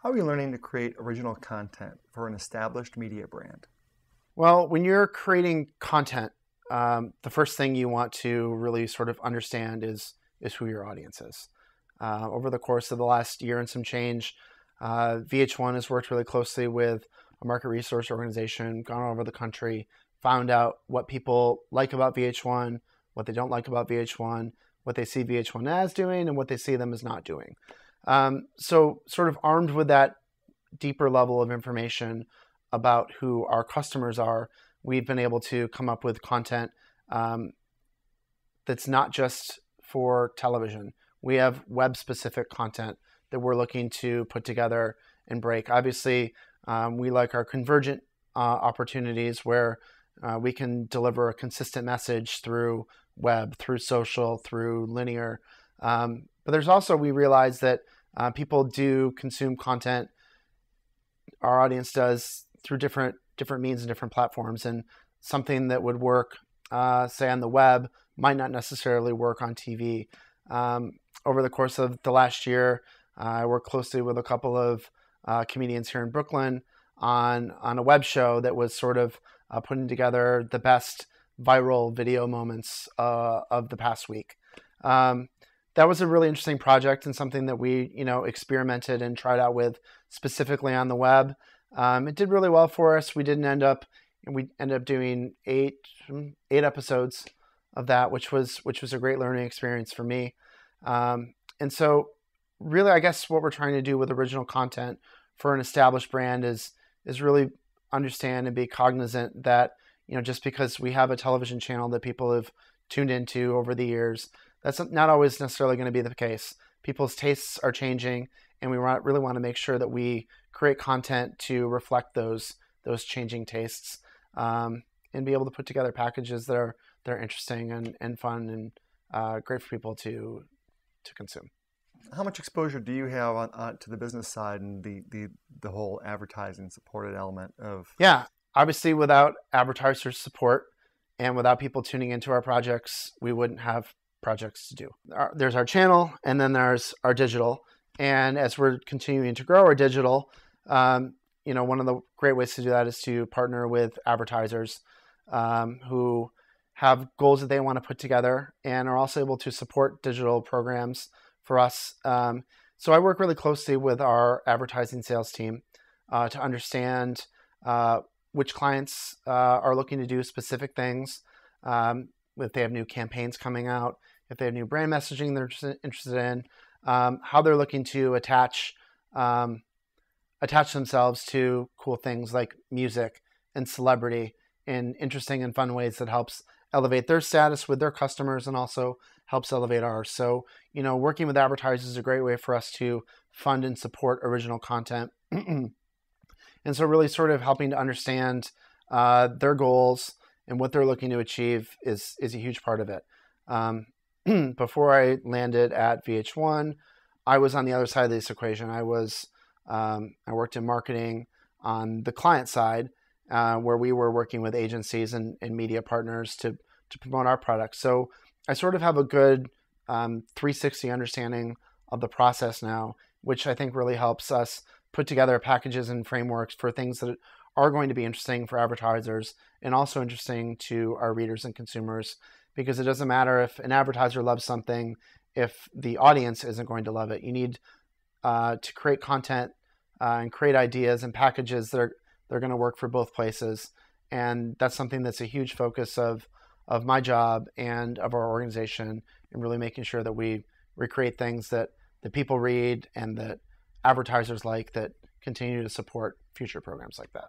How are you learning to create original content for an established media brand? Well, when you're creating content, the first thing you want to really sort of understand is who your audience is. Over the course of the last year and some change, VH1 has worked really closely with a market research organization, gone all over the country, found out what people like about VH1, what they don't like about VH1, what they see VH1 as doing, and what they see them as not doing. So sort of armed with that deeper level of information about who our customers are, we've been able to come up with content that's not just for television. We have web-specific content that we're looking to put together and break. Obviously, we like our convergent opportunities where we can deliver a consistent message through web, through social, through linear. But there's also, we realize that people do consume content, our audience does, through different means and different platforms. And something that would work, say, on the web might not necessarily work on TV. Over the course of the last year, I worked closely with a couple of comedians here in Brooklyn on a web show that was sort of putting together the best viral video moments of the past week. That was a really interesting project and something that we, experimented and tried out with specifically on the web. It did really well for us. We ended up doing eight episodes of that, which was a great learning experience for me. And so really, I guess what we're trying to do with original content for an established brand is really understand and be cognizant that, just because we have a television channel that people have tuned into over the years, that's not always necessarily going to be the case. People's tastes are changing, and we really want to make sure that we create content to reflect those changing tastes, and be able to put together packages that are interesting and fun and great for people to consume. How much exposure do you have on to the business side and the whole advertising supported element of? Yeah, obviously without advertiser support and without people tuning into our projects, we wouldn't have projects to do. There's our channel, and then there's our digital. And as we're continuing to grow our digital, one of the great ways to do that is to partner with advertisers who have goals that they want to put together and are also able to support digital programs for us. So I work really closely with our advertising sales team to understand which clients are looking to do specific things, if they have new campaigns coming out, if they have new brand messaging they're interested in, how they're looking to attach themselves to cool things like music and celebrity in interesting and fun ways that helps elevate their status with their customers and also helps elevate ours. So, working with advertisers is a great way for us to fund and support original content. And so really sort of helping to understand their goals and what they're looking to achieve is a huge part of it. Before I landed at VH1, I was on the other side of this equation. I worked in marketing on the client side, where we were working with agencies and media partners to promote our products. So I sort of have a good 360 understanding of the process now, which I think really helps us put together packages and frameworks for things that are going to be interesting for advertisers and also interesting to our readers and consumers, because it doesn't matter if an advertiser loves something if the audience isn't going to love it. You need to create content and create ideas and packages that are going to work for both places. And that's something that's a huge focus of my job and of our organization, and really making sure that we create things that people read and that advertisers like, that continue to support future programs like that.